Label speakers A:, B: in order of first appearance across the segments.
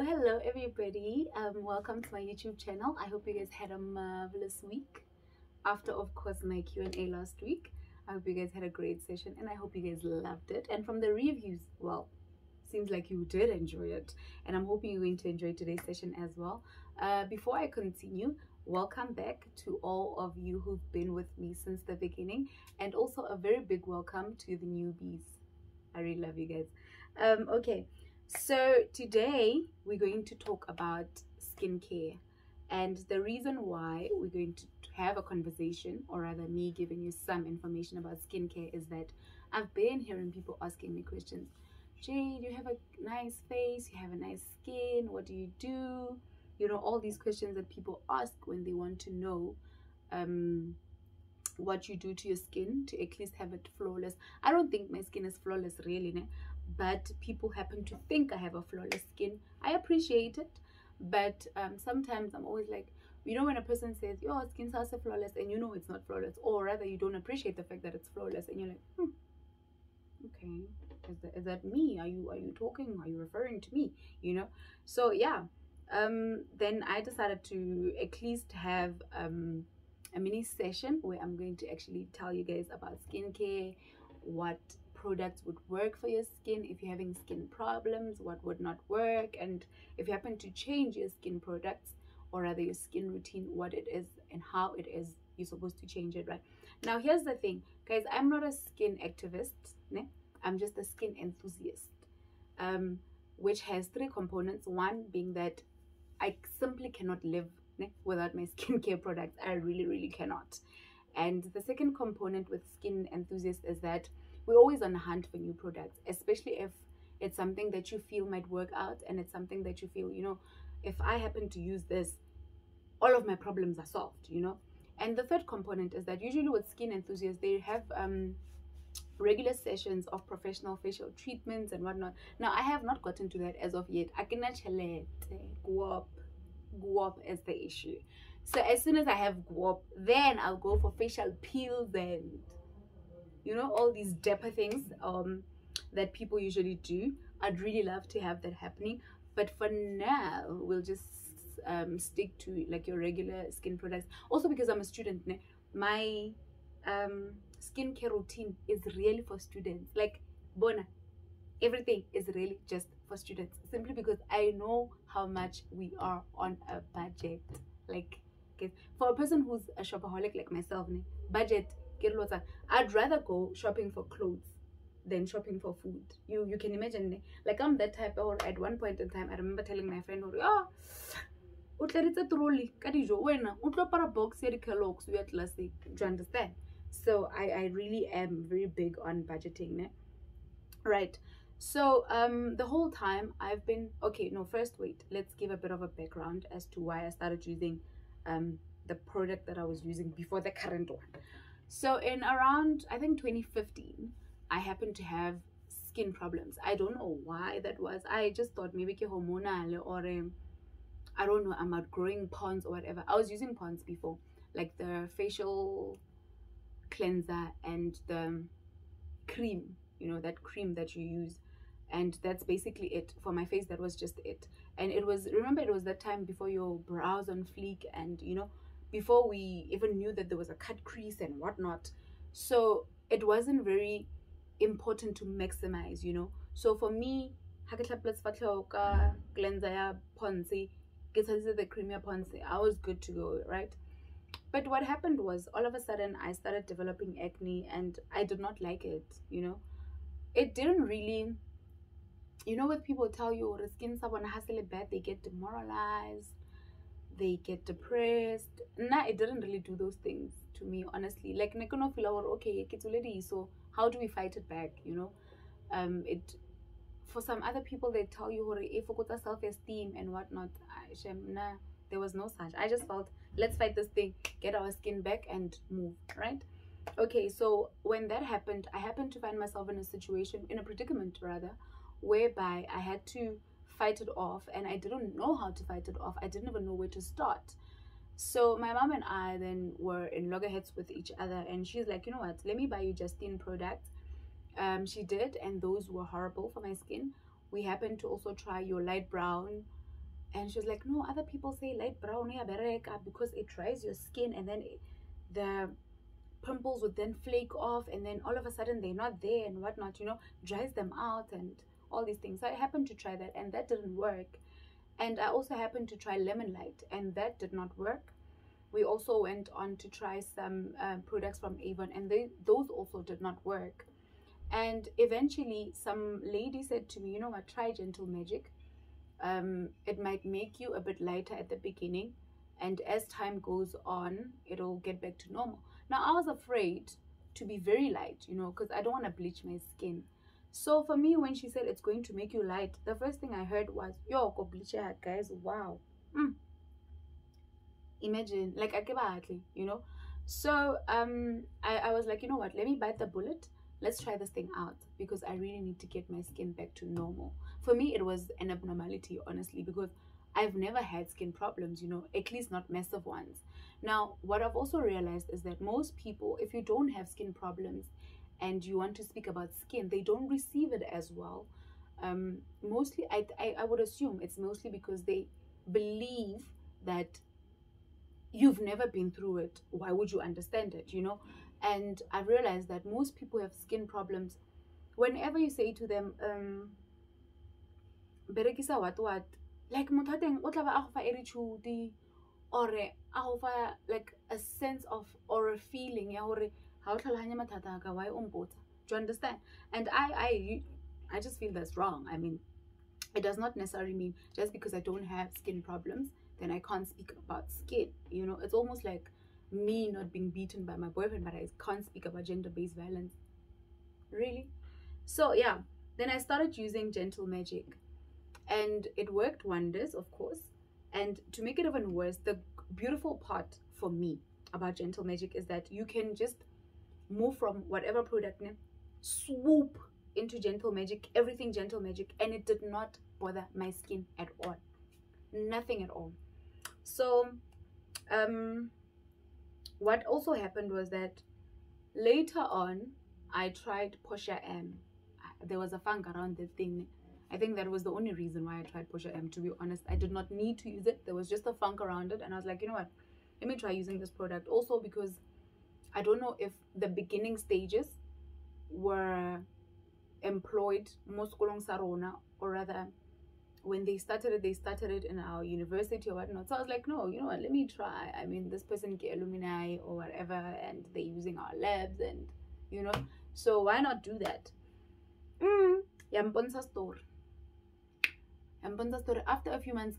A: Hello everybody. Welcome to my YouTube channel. I hope you guys had a marvelous week after, of course, my Q&A last week. I hope you guys had a great session and I hope you guys loved it. And from the reviews, well, seems like you did enjoy it, and I'm hoping you're going to enjoy today's session as well. Before I continue, welcome back to all of you who've been with me since the beginning, and also a very big welcome to the newbies. I really love you guys. Okay, so today we're going to talk about skincare, and the reason why we're going to have a conversation, or rather me giving you some information about skincare, is that I've been hearing people asking me questions. Jade, you have a nice face, you have a nice skin, what do you do? You know, all these questions that people ask when they want to know what you do to your skin to at least have it flawless. I don't think my skin is flawless really, né? But people happen to think I have a flawless skin. I appreciate it, but sometimes I'm always like, you know, when a person says, your skin's also flawless, and you know it's not flawless, or rather you don't appreciate the fact that it's flawless, and you're like, okay, is that me? Are you talking? Are you referring to me? You know? So yeah, then I decided to at least have a mini session where I'm going to actually tell you guys about skincare, what products would work for your skin if you're having skin problems, what would not work, and if you happen to change your skin products, or rather your skin routine, what it is and how it is you're supposed to change it. Right now, here's the thing, guys, I'm not a skin activist, né? I'm just a skin enthusiast, which has three components. One being that I simply cannot live without my skincare products. I really cannot. And the second component with skin enthusiasts is that we're always on the hunt for new products, especially if it's something that you feel might work out, and it's something that you feel, you know, if I happen to use this, all of my problems are solved, you know. And the third component is that usually with skin enthusiasts, they have regular sessions of professional facial treatments and whatnot. Now, I have not gotten to that as of yet. I can actually go up as the issue. So as soon as I have guap, then I'll go for facial peels and, you know, all these dapper things that people usually do. I'd really love to have that happening, but for now we'll just stick to like your regular skin products. Also, because I'm a student, my skincare routine is really for students. Like, bona, everything is really just for students, simply because I know how much we are on a budget. Like, for a person who's a shopaholic like myself, budget, I'd rather go shopping for clothes than shopping for food. You can imagine, like, I'm that type. Or at one point in time, I remember telling my friend, oh, trolley, box Kellogg's, we at last, do you understand? So I really am very big on budgeting, right? So the whole time I've been, okay, no, first wait, let's give a bit of a background as to why I started using the product that I was using before the current one. So in around, I think 2015, I happened to have skin problems. I don't know why that was. I just thought maybe hormonal, or I don't know, I'm outgrowing Pond's or whatever. I was using Pond's before, like the facial cleanser and the cream, you know, that cream that you use, and that's basically it for my face. That was just it. And it was, remember, it was that time before your brows on fleek, and you know, before we even knew that there was a cut crease and whatnot. So it wasn't very important to maximize, you know. So for me, cleanser Ponzi, the creamier Ponzi, I was good to go, right? But what happened was, all of a sudden I started developing acne, and I did not like it, you know. It didn't really, you know, what people tell you, the skin someone has a bad, they get demoralized, they get depressed. Nah, it didn't really do those things to me, honestly. Like, okay, it's already, so how do we fight it back, you know? It, for some other people, they tell you if self-esteem and whatnot. Nah, there was no such. I just felt, let's fight this thing, get our skin back and move, right? Okay, so when that happened, I happened to find myself in a situation, in a predicament rather, whereby I had to fight it off, and I didn't know how to fight it off. I didn't even know where to start. So my mom and I then were in loggerheads with each other, and she's like, you know what, let me buy you Justine products. She did, and those were horrible for my skin. We happened to also try your light brown And she was like, no, other people say light brown because it dries your skin, and then the pimples would then flake off, and then all of a sudden they're not there and whatnot, you know, dries them out and all these things. So I happened to try that, and that didn't work. And I also happened to try lemon light, and that did not work. We also went on to try some products from Avon, and those also did not work. And eventually some lady said to me, you know what, try Gentle Magic. It might make you a bit lighter at the beginning, and as time goes on, it'll get back to normal. Now, I was afraid to be very light, you know, because I don't want to bleach my skin. So for me, when she said it's going to make you light, the first thing I heard was, yo, go bleach your hair, guys. Wow. Imagine, like, you know. So I was like, you know what, let me bite the bullet. Let's try this thing out, because I really need to get my skin back to normal. For me, it was an abnormality, honestly, because I've never had skin problems, you know, at least not massive ones. Now, what I've also realized is that most people, if you don't have skin problems and you want to speak about skin, they don't receive it as well. Mostly, I would assume it's mostly because they believe that you've never been through it. Why would you understand it, you know? And I've realized that most people have skin problems. Whenever you say to them, berekisa what, like or like a sense of, or a feeling, do you understand? And I just feel that's wrong. I mean, it does not necessarily mean just because I don't have skin problems then I can't speak about skin, you know. It's almost like me not being beaten by my boyfriend, but I can't speak about gender-based violence. Really? So yeah, then I started using Gentle Magic, and it worked wonders, of course. And to make it even worse, the beautiful part for me about Gentle Magic is that you can just move from whatever product name, swoop into Gentle Magic, everything Gentle Magic, and it did not bother my skin at all. Nothing at all. So what also happened was that later on I tried Posha M. There was a funk around the thing. I think that was the only reason why I tried Posha M, to be honest. I did not need to use it. There was just a funk around it, and I was like, you know what, let me try using this product. Also because I don't know if the beginning stages were employed most sarona, or rather when they started it in our university or whatnot. So I was like, no, you know what, let me try. I mean, this person get alumni or whatever, and they're using our labs, and you know, so why not do that? Story. After a few months,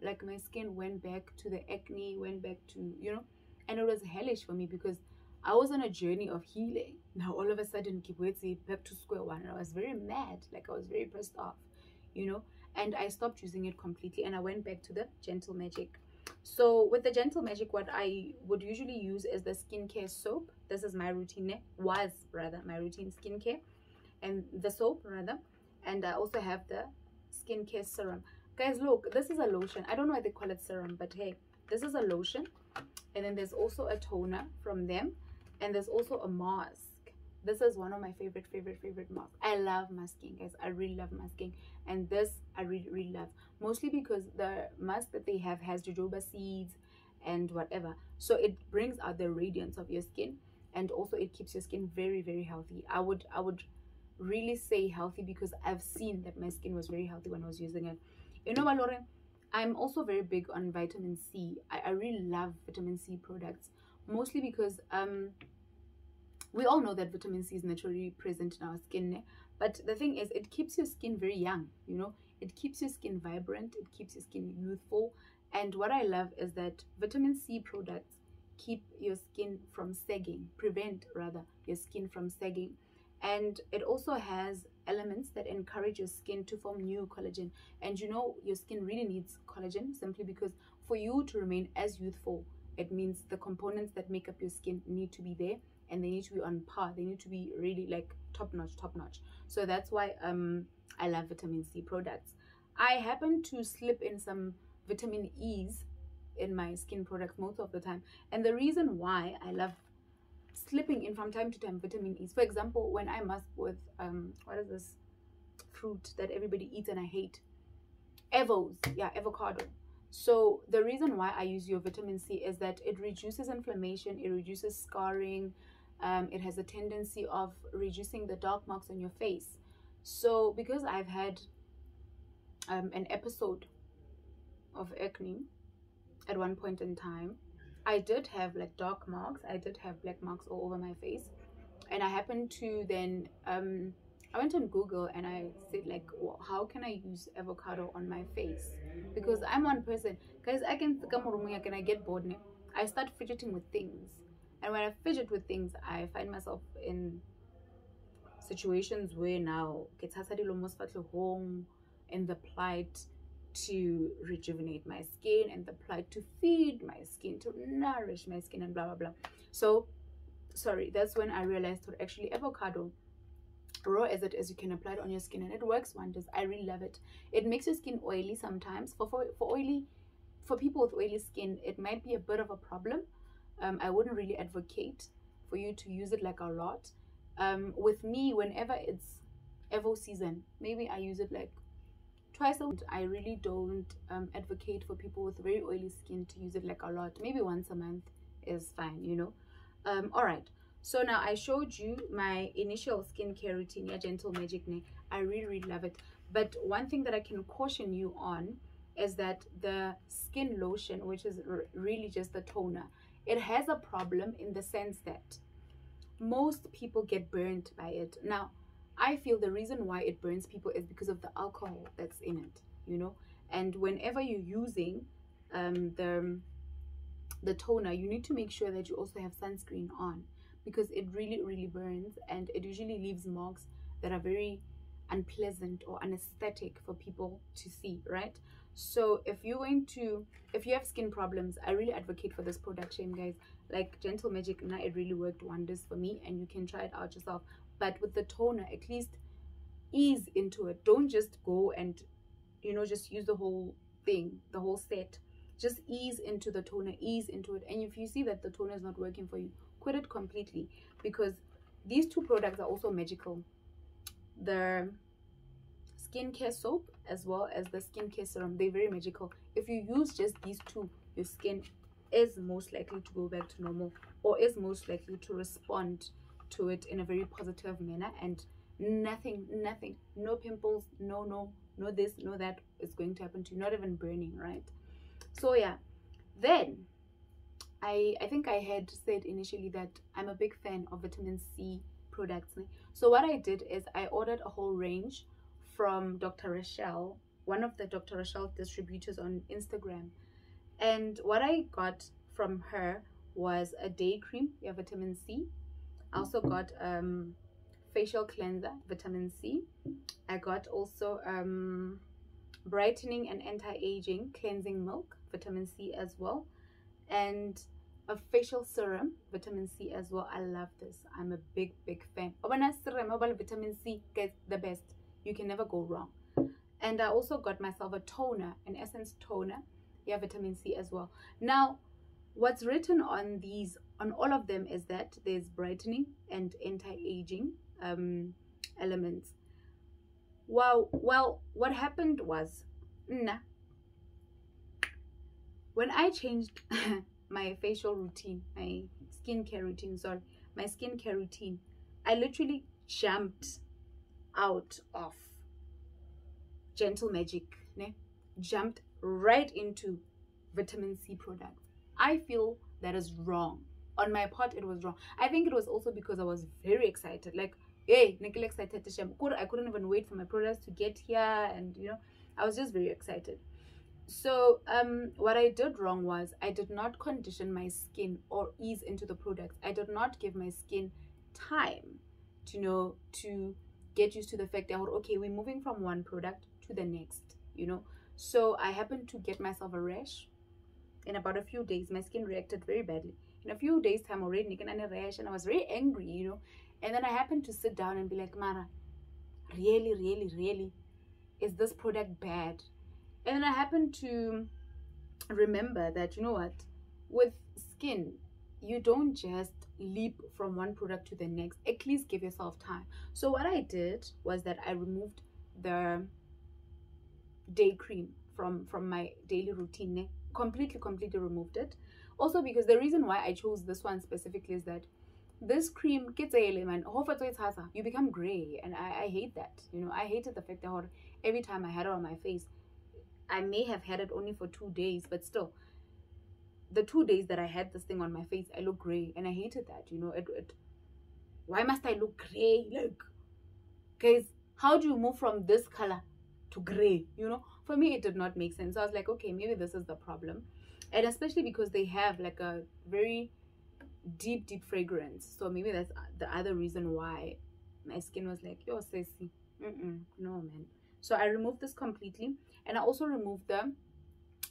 A: like my skin went back to the acne, went back to, you know, and it was hellish for me because I was on a journey of healing. Now all of a sudden, back to square one, and I was very mad, like I was very pissed off, you know, and I stopped using it completely, and I went back to the Gentle Magic. So with the Gentle Magic, what I would usually use is the skincare soap. This is my routine, was rather my routine skincare, and the soap rather, and I also have the skincare serum. Guys, look, this is a lotion. I don't know why they call it serum, but hey, this is a lotion, and then there's also a toner from them, and there's also a mask. This is one of my favorite masks. I love masking, guys. I really love masking, and this I really love, mostly because the mask that they have has jojoba seeds and whatever, so it brings out the radiance of your skin, and also it keeps your skin very healthy. I would really say healthy because I've seen that my skin was very healthy when I was using it. You know, Valore, I'm also very big on vitamin C. I really love vitamin C products, mostly because we all know that vitamin C is naturally present in our skin, but the thing is, it keeps your skin very young, you know. It keeps your skin vibrant, it keeps your skin youthful, and what I love is that vitamin C products keep your skin from sagging, prevent rather your skin from sagging, and it also has elements that encourage your skin to form new collagen. And you know, your skin really needs collagen simply because for you to remain as youthful, it means the components that make up your skin need to be there, and they need to be on par. They need to be really like top notch. So that's why I love vitamin C products. I happen to slip in some vitamin E's in my skin products most of the time, and the reason why I love slipping in from time to time vitamin E's, for example, when I mask with what is this fruit that everybody eats and I hate, Yeah, avocado. So the reason why I use your vitamin C is that it reduces inflammation, it reduces scarring, it has a tendency of reducing the dark marks on your face. So because I've had an episode of acne at one point in time, I did have like dark marks, I did have black marks all over my face, and I happened to then I went on Google and I said like, well, how can I use avocado on my face? Because I'm one person, guys, I get bored now. I start fidgeting with things, and when I fidget with things, I find myself in situations where now get almost home, in the plight to rejuvenate my skin and the plight to feed my skin, to nourish my skin, and blah blah blah. So sorry, that's when I realized that actually avocado, raw as it is, you can apply it on your skin and it works wonders. I really love it. It makes your skin oily sometimes. For people with oily skin, it might be a bit of a problem. I wouldn't really advocate for you to use it like a lot. With me, whenever it's Evo season, maybe I use it like twice a week. I really don't advocate for people with very oily skin to use it like a lot. Maybe once a month is fine, you know. All right, so now I showed you my initial skincare routine, yeah, Gentle Magic. I really love it. But one thing that I can caution you on is that the skin lotion, which is really just the toner, it has a problem in the sense that most people get burnt by it. Now I feel the reason why it burns people is because of the alcohol that's in it, you know. And whenever you're using the toner, you need to make sure that you also have sunscreen on, because it really burns, and it usually leaves marks that are very unpleasant or anesthetic for people to see, right? So if you have skin problems, I really advocate for this product, guys. Like Gentle Magic, now it really worked wonders for me, and you can try it out yourself. But with the toner, at least ease into it. Don't just go and, you know, just use the whole thing, the whole set. Just ease into the toner, ease into it. And if you see that the toner is not working for you, quit it completely, because these two products are also magical. The skincare soap as well as the skincare serum, they're very magical. If you use just these two, your skin is most likely to go back to normal, or is most likely to respond to it in a very positive manner, and nothing, no pimples, no this, no that is going to happen to you, not even burning, right? So yeah, then I think I had said initially that I'm a big fan of vitamin C products. So what I did is I ordered a whole range from Dr. Rashel, one of the Dr. Rashel distributors on Instagram. And what I got from her was a day cream, yeah, vitamin C. I also got facial cleanser, vitamin C. I got also brightening and anti-aging cleansing milk, vitamin C as well, and a facial serum, vitamin C as well. I love this. I'm a big fan. Vitamin C, guys, the best. You can never go wrong. And I also got myself a toner, an essence toner, yeah, vitamin C as well. Now what's written on these, on all of them, is that there's brightening and anti-aging elements. Well, what happened was, when I changed my facial routine, my skincare routine, I literally jumped out of Gentle Magic, jumped right into vitamin C products. I feel that is wrong. On my part, it was wrong. I think it was also because I was very excited. Like, hey, Nikki excited to share. I couldn't even wait for my products to get here, and you know, I was just very excited. So what I did wrong was I did not condition my skin or ease into the products. I did not give my skin time to know, to get used to the fact that, okay, we're moving from one product to the next, you know. So I happened to get myself a rash in about a few days. My skin reacted very badly. In a few days time already, I had a rash, and I was very angry, you know. And then I happened to sit down and be like, Mara, really, is this product bad? And then I happened to remember that, you know what, with skin, you don't just leap from one product to the next. At least give yourself time. So what I did was that I removed the day cream from my daily routine, ne? Completely removed it. Also, because the reason why I chose this one specifically is that this cream gets a lemon, you become gray, and I hate that. You know, I hated the fact that every time I had it on my face, I may have had it only for 2 days, but still, the 2 days that I had this thing on my face, I look gray, and I hated that. You know, why must I look gray? Like, guys, how do you move from this color to gray? You know, for me, it did not make sense. So I was like, okay, maybe this is the problem. And especially because they have like a very deep fragrance, so maybe that's the other reason why my skin was like, yo, Ceci, no, man. So I removed this completely, and I also removed the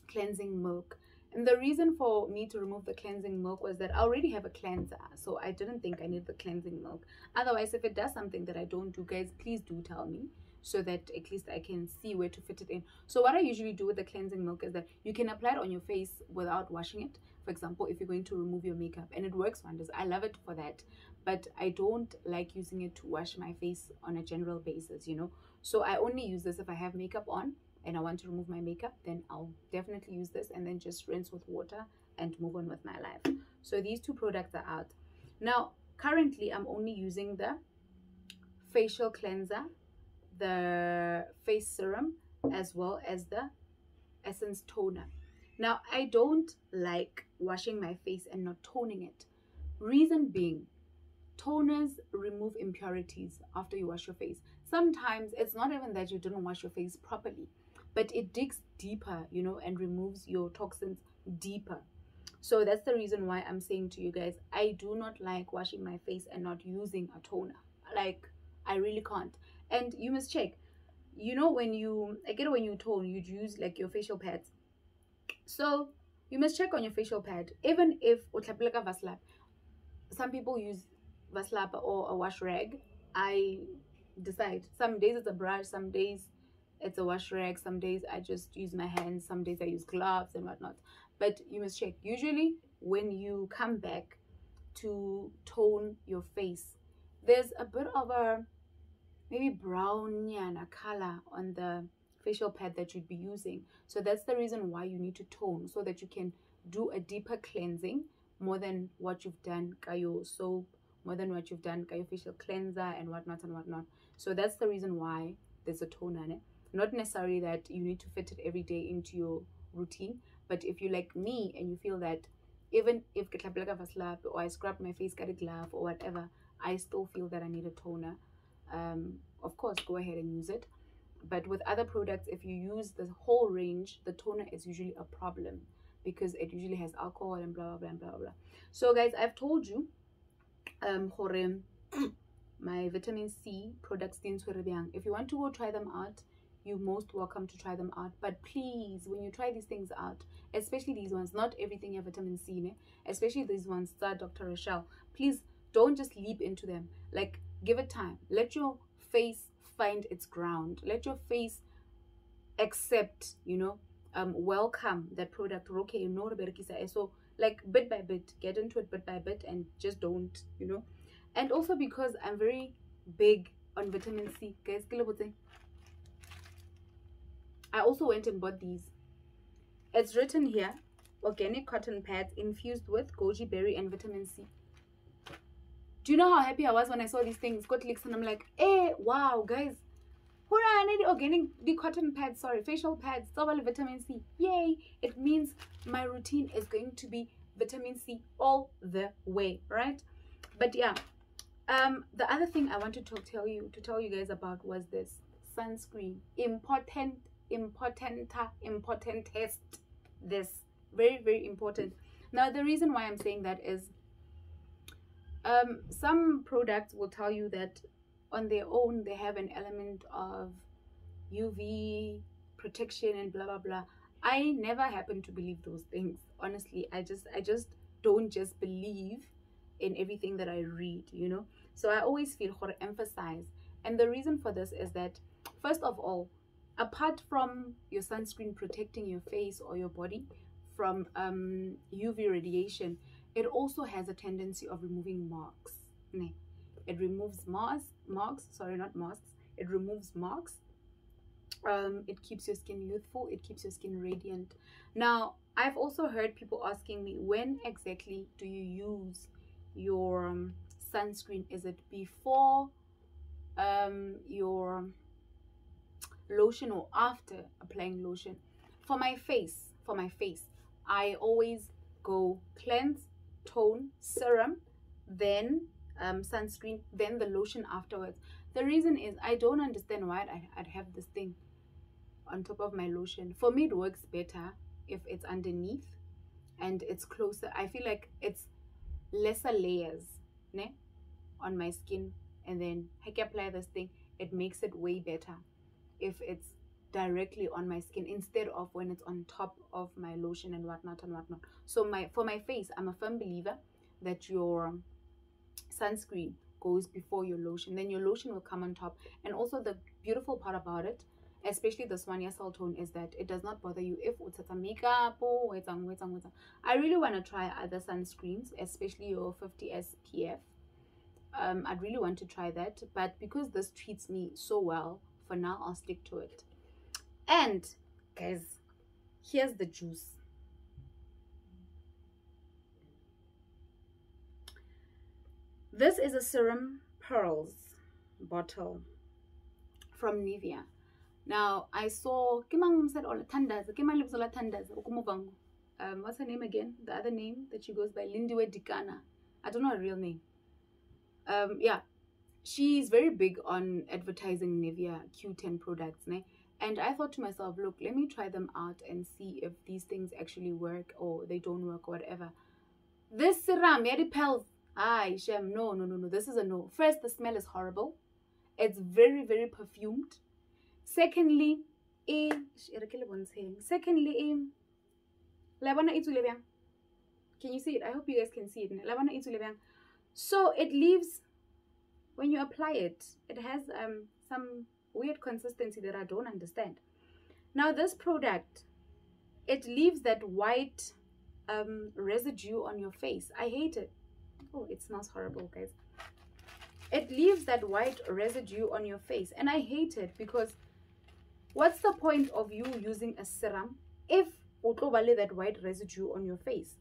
A: cleansing milk. And the reason for me to remove the cleansing milk was that I already have a cleanser, so I didn't think I need the cleansing milk. Otherwise, if it does something that I don't do, guys, please do tell me, so that at least I can see where to fit it in. So what I usually do with the cleansing milk is that you can apply it on your face without washing it. For example, if you're going to remove your makeup, and it works wonders. I love it for that, but I don't like using it to wash my face on a general basis, you know. So I only use this if I have makeup on and I want to remove my makeup, then I'll definitely use this and then just rinse with water and move on with my life. So these two products are out. Now, currently, I'm only using the facial cleanser, the face serum, as well as the essence toner. Now, I don't like washing my face and not toning it. Reason being, toners remove impurities after you wash your face. Sometimes it's not even that you didn't wash your face properly, but it digs deeper, you know, and removes your toxins deeper. So that's the reason why I'm saying to you guys, I do not like washing my face and not using a toner. Like, I really can't. And you must check, you know, when you tone, you use like your facial pads. So you must check on your facial pad. Even if some people use vaslap or a wash rag. I decide. Some days it's a brush, some days it's a wash rag, some days I just use my hands, some days I use gloves and whatnot. But you must check. Usually when you come back to tone your face, there's a bit of a maybe brown color on the facial pad that you'd be using. So that's the reason why you need to tone, so that you can do a deeper cleansing more than what you've done your soap, more than what you've done your facial cleanser and whatnot. So that's the reason why there's a toner, né? Not necessarily that you need to fit it every day into your routine, but if you like me and you feel that even if or I scrub my face, got a glove or whatever, I still feel that I need a toner, of course, go ahead and use it. But with other products, if you use the whole range, the toner is usually a problem because it usually has alcohol and blah blah blah and blah blah. So guys, I've told you my vitamin C products. If you want to go try them out, you're most welcome to try them out. But please, when you try these things out, especially these ones, not everything have vitamin C, né? Especially these ones, Dr Rashel, please don't just leap into them. Like, give it time. Let your face find its ground. Let your face accept, you know, welcome that product. Okay, you know, so like bit by bit, get into it bit by bit, and just don't, you know. And also because I'm very big on vitamin C, guys, I also went and bought these. It's written here, organic cotton pads infused with goji berry and vitamin C. Do you know how happy I was when I saw these things? Got clicks and I'm like, hey, wow, guys. Hurrah, I need organic, the cotton pads, sorry, facial pads, double vitamin C. Yay. It means my routine is going to be vitamin C all the way, right? But yeah, the other thing I wanted to tell you guys about was this sunscreen. Important test. This very important. Now the reason why I'm saying that is some products will tell you that on their own they have an element of UV protection and blah blah blah. I never happen to believe those things, honestly. I just don't just believe in everything that I read, you know. So I always feel to emphasize, and the reason for this is that, first of all, apart from your sunscreen protecting your face or your body from UV radiation, it also has a tendency of removing marks. It removes marks, sorry, not masks. It removes marks It keeps your skin youthful, it keeps your skin radiant. Now, I've also heard people asking me, when exactly do you use your sunscreen? Is it before your lotion or after applying lotion? For my face, I always go cleanse, tone, serum, then sunscreen, then the lotion afterwards. The reason is I don't understand why I'd have this thing on top of my lotion. For me, it works better if it's underneath and it's closer. I feel like it's lesser layers, ne, on my skin, and then I can apply this thing. It makes it way better if it's directly on my skin instead of when it's on top of my lotion and whatnot and whatnot. So for my face, I'm a firm believer that your sunscreen goes before your lotion, then your lotion will come on top. And also the beautiful part about it, especially this one, yes, tone, is that it does not bother you if it's a makeup or I really want to try other sunscreens, especially your 50 SPF. I'd really want to try that, but because this treats me so well, for now I'll stick to it. And guys, here's the juice. This is a Serum Pearls bottle from Nivea. Now I saw what's her name again? The other name that she goes by, Lindiwe Dikana. I don't know her real name. Yeah, she's very big on advertising Nivea Q10 products, ne? And I thought to myself, look, let me try them out and see if these things actually work or they don't work or whatever. This serum, yeah, the pearls. Ay, Shem, no. This is a no. First, the smell is horrible. It's very, very perfumed. Secondly, can you see it? I hope you guys can see it. So it leaves, when you apply it, it has some weird consistency that I don't understand. Now this product, it leaves that white residue on your face. I hate it. Oh, it smells horrible, guys. It leaves that white residue on your face, and I hate it because what's the point of you using a serum if that white residue on your face?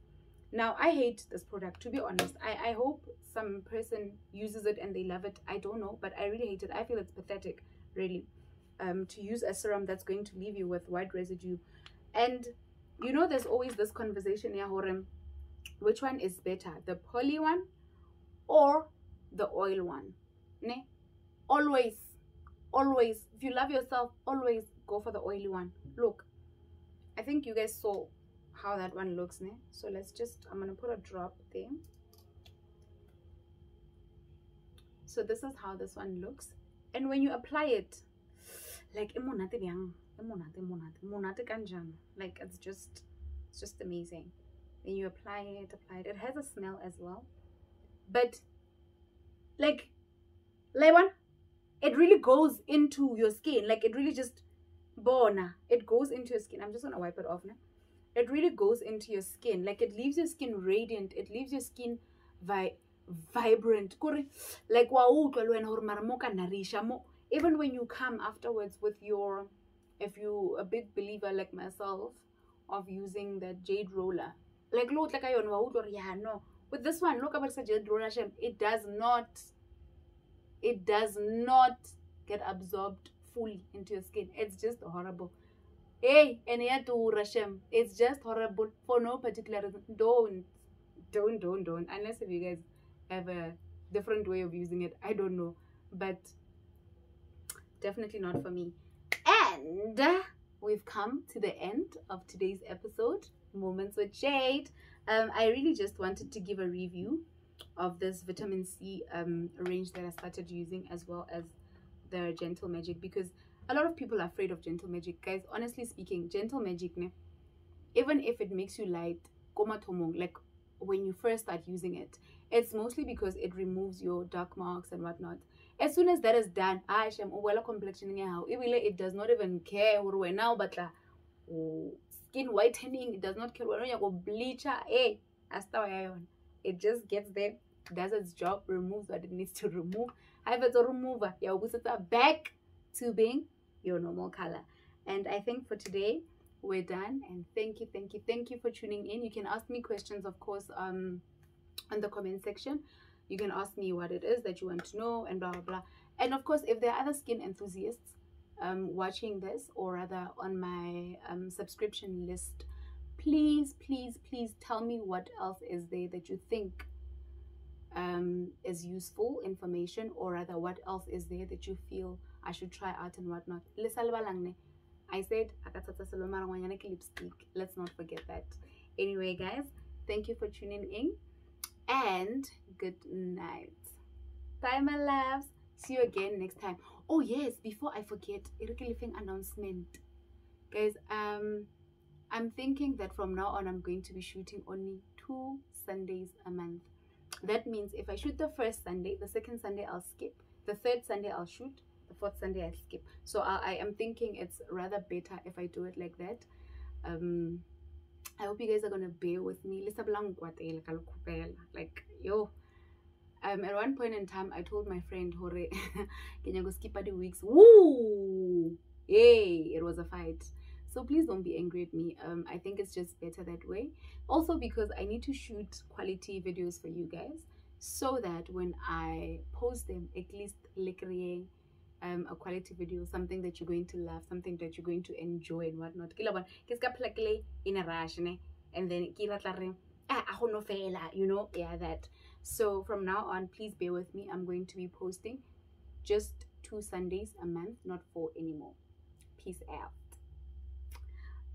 A: Now, I hate this product, to be honest. I hope some person uses it and they love it. I don't know, but I really hate it. I feel it's pathetic, really, to use a serum that's going to leave you with white residue. And, you know, there's always this conversation, yeah, which one is better, the poly one or the oil one? Ne? Always, if you love yourself, always go for the oily one. Look, I think you guys saw how that one looks, ne? So I'm gonna put a drop there. So this is how this one looks, and when you apply it, like like it's just amazing. When you apply it, it has a smell as well, but like one, it really goes into your skin. Like it really just it goes into your skin. I'm just gonna wipe it off now. It really goes into your skin. Like it leaves your skin radiant. It leaves your skin vibrant. Like even when you come afterwards with your, if you a big believer like myself of using the jade roller, like look like yeah, no, with this one, look about jade roller, it does not get absorbed fully into your skin. It's just horrible. Hey, and here to Rashem, it's just horrible for no particular reason. Don't. Unless if you guys have a different way of using it, I don't know, but definitely not for me. And we've come to the end of today's episode, Moments with Jade. I really just wanted to give a review of this vitamin C range that I started using, as well as the Gentle Magic, because a lot of people are afraid of Gentle Magic, guys. Honestly speaking, Gentle Magic, ne, even if it makes you light, like when you first start using it, it's mostly because it removes your dark marks and whatnot. As soon as that is done, complexion, it does not even care now, but skin whitening, it does not care when you go bleacher. It just gets there, does its job, removes what it needs to remove. I have a remover, back to being your normal color. And I think for today we're done, and thank you for tuning in. You can ask me questions, of course, in the comment section. You can ask me what it is that you want to know, and blah blah blah. And of course, if there are other skin enthusiasts watching this, or rather on my subscription list, please tell me what else is there that you think is useful information, or rather what else is there that you feel I should try out and whatnot. I said lipstick. Let's not forget that. Anyway, guys, thank you for tuning in, and good night. Bye, my loves. See you again next time. Oh yes, before I forget, living announcement, guys. I'm thinking that from now on I'm going to be shooting only 2 Sundays a month. That means if I shoot the first Sunday, the second Sunday I'll skip, the third Sunday I'll shoot, the fourth Sunday I'll skip. So I am thinking it's rather better if I do it like that. I hope you guys are gonna bear with me. Like, yo. At one point in time, I told my friend, Hore, can you go skip the weeks? Woo! Yay! It was a fight. So please don't be angry at me. I think it's just better that way. Also because I need to shoot quality videos for you guys, so that when I post them, at least create a quality video, something that you're going to love, something that you're going to enjoy and whatnot. In a rush, and then you know, yeah, that. So from now on, please bear with me. I'm going to be posting just 2 Sundays a month, not 4 anymore. Peace out.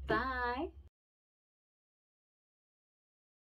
A: Bye.